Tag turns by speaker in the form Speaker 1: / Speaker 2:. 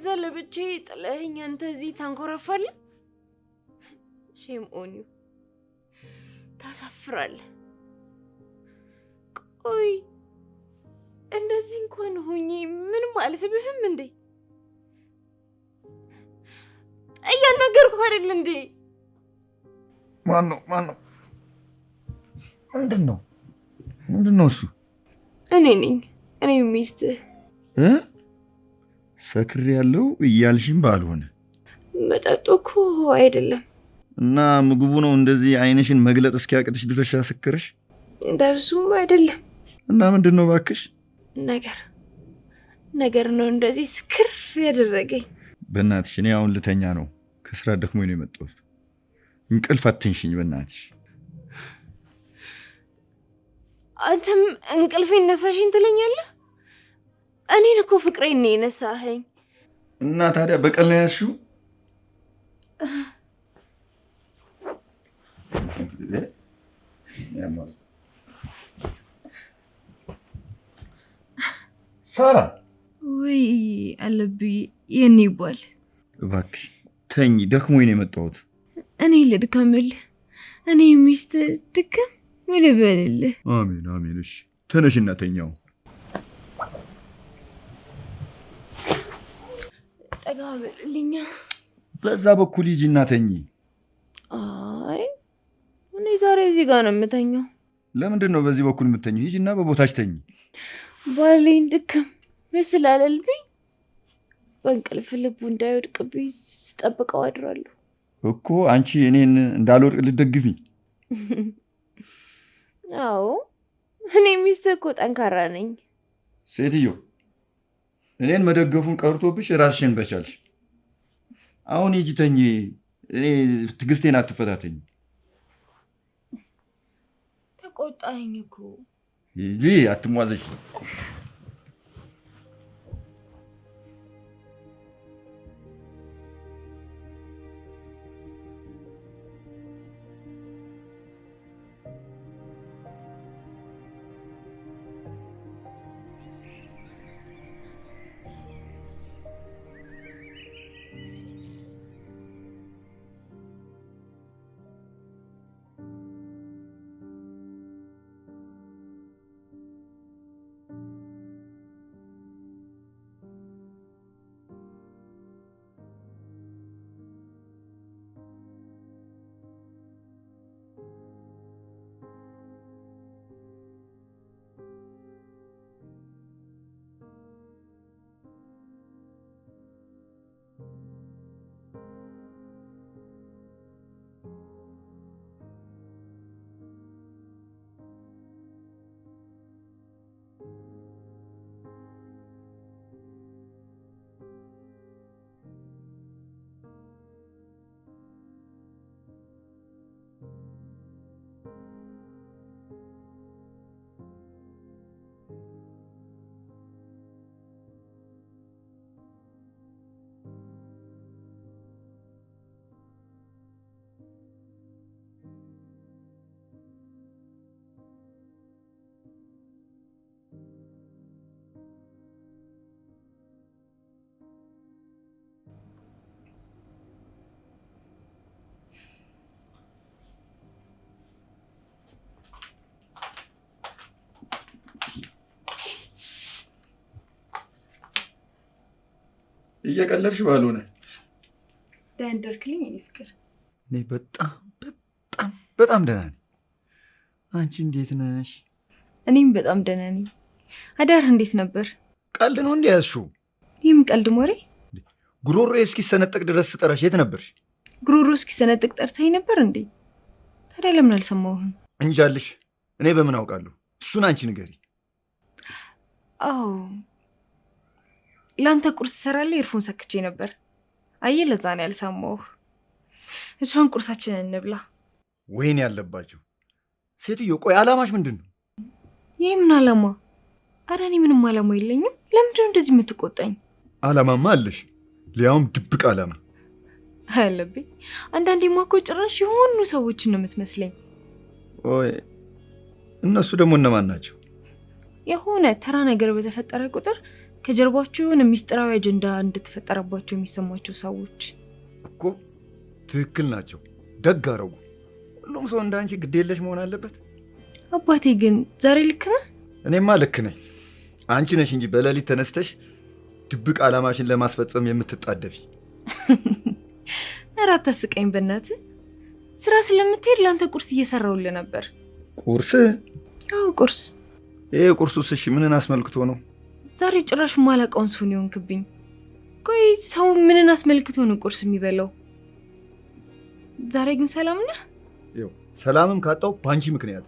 Speaker 1: ከዛ ለብቻዬ ጥለኸኝ አንተ እዚህ ታንኮራፋለህ? ሼም ኦን ዩ። ታሳፍራለህ። ቆይ እንደዚህ እንኳን ሆኜ ምንም አልስብህም እንዴ? እያናገርኩህ አይደል እንዴ?
Speaker 2: ማን ነው? ምንድን ነው እሱ?
Speaker 1: እኔ ነኝ። እኔ ሚስትህ።
Speaker 2: ሰክሬ ያለው እያልሽም ባልሆነ
Speaker 1: መጠጡ እኮ አይደለም።
Speaker 2: እና ምግቡ ነው እንደዚህ አይንሽን መግለጥ እስኪያቅትሽ ድረስ ያሰከረሽ?
Speaker 1: እንደሱም አይደለም።
Speaker 2: እና ምንድን ነው እባክሽ?
Speaker 1: ነገር ነው እንደዚህ ስክር ያደረገኝ።
Speaker 2: በእናትሽ እኔ አሁን ልተኛ ነው። ከስራ ደክሞኝ ነው የመጣሁት። እንቅልፍ አትንሽኝ በእናትሽ።
Speaker 1: አንተም እንቅልፍ ይነሳሽኝ ትለኛለህ? እኔን እኮ ፍቅሬን ነው የነሳኸኝ።
Speaker 2: እና ታዲያ በቀል ነው ያዝሽው? ሳራ
Speaker 1: ወይ አለብኝ የኔ ይባል።
Speaker 2: እባክሽ ተኝ፣ ደክሞኝ ነው የመጣሁት።
Speaker 1: እኔ ልድከምልህ? እኔ ሚስት ድክም ልበልልህ?
Speaker 2: አሜን አሜን። እሺ ተነሽና ተኛው።
Speaker 1: ጠጋ በልልኛ።
Speaker 2: በዛ በኩል ሂጂና ተኚ።
Speaker 1: አይ እኔ ዛሬ እዚህ ጋር ነው የምተኛው።
Speaker 2: ለምንድን ነው በዚህ በኩል የምተኘው? ሂጂና በቦታሽ ተኚ።
Speaker 1: ባሌን ድክም ስላለልብኝ በእንቅልፍ ልቡ እንዳይወድቅብኝ ስጠብቀው አድራለሁ
Speaker 2: እኮ። አንቺ እኔን እንዳልወድቅ ልትደግፊ?
Speaker 1: አዎ እኔ ሚስት እኮ ጠንካራ ነኝ።
Speaker 2: ሴትዮ እኔን መደገፉን ቀርቶብሽ ራስሽን በቻልሽ። አሁን ሂጂ ተኚ። እኔ ትዕግስቴን አትፈታተኝ።
Speaker 1: ተቆጣኝ እኮ።
Speaker 2: ሂጂ አትሟዘሽ። እየቀለድሽ ባልሆነ
Speaker 1: ደንደርክልኝ። እኔ ፍቅር
Speaker 2: እኔ በጣም ደህና ነኝ። አንቺ እንዴት ነሽ?
Speaker 1: እኔም በጣም ደህና ነኝ። አዳር እንዴት ነበር?
Speaker 2: ቀልድ ነው እንዴ ያዝሽው?
Speaker 1: ይህም ቀልድ ሞሬ?
Speaker 2: ጉሮሮ እስኪሰነጠቅ ድረስ ስጠራሽ የት ነበርሽ?
Speaker 1: ጉሮሮ እስኪሰነጠቅ ጠርታኝ ነበር እንዴ? ታዲያ ለምን አልሰማሁህም?
Speaker 2: እንጃልሽ። እኔ በምን አውቃለሁ? እሱን አንቺ ንገሪ።
Speaker 1: አዎ ለአንተ ቁርስ ሰራለሁ ኤርፎን ሰክቼ ነበር። አየህ ለዛ ነው ያልሰማሁህ። እሷን ቁርሳችንን እንብላ።
Speaker 2: ወይኔ ያለባቸው ሴትዮ። ቆይ አላማሽ ምንድን ነው?
Speaker 1: ይህ ምን አላማ? ኧረ እኔ ምንም አላማ የለኝም። ለምንድነው እንደዚህ የምትቆጣኝ?
Speaker 2: አላማማ አለሽ፣ ሊያውም ድብቅ አላማ
Speaker 1: አለብኝ። አንዳንዴማ እኮ ጭራሽ የሆኑ ሰዎችን ነው የምትመስለኝ።
Speaker 2: ወይ እነሱ ደግሞ እነማን ናቸው?
Speaker 1: የሆነ ተራ ነገር በተፈጠረ ቁጥር ከጀርባቸው የሆነ ሚስጥራዊ አጀንዳ እንደተፈጠረባቸው የሚሰማቸው ሰዎች
Speaker 2: እኮ ትክክል ናቸው። ደግ አረጉ። ሁሉም ሰው እንዳንቺ ግዴለሽ መሆን አለበት።
Speaker 1: አባቴ ግን ዛሬ ልክ ነህ?
Speaker 2: እኔማ ልክ ነኝ። አንቺ ነሽ እንጂ በሌሊት ተነስተሽ ድብቅ ዓላማሽን ለማስፈጸም የምትጣደፊ።
Speaker 1: ኧረ አታስቀኝ በእናትህ። ስራ ስለምትሄድ ለአንተ ቁርስ እየሰራሁልህ ነበር።
Speaker 2: ቁርስ?
Speaker 1: አዎ ቁርስ።
Speaker 2: ይሄ ቁርሱስ እሺ ምንን አስመልክቶ ነው?
Speaker 1: ዛሬ ጭራሽ ማላውቀውን ሰው ነው የሆንክብኝ። ቆይ ሰው ምንን አስመልክቶ ነው ቁርስ የሚበላው? ዛሬ ግን ሰላም ነህ?
Speaker 2: ይኸው ሰላምም ካጣው በአንቺ ምክንያት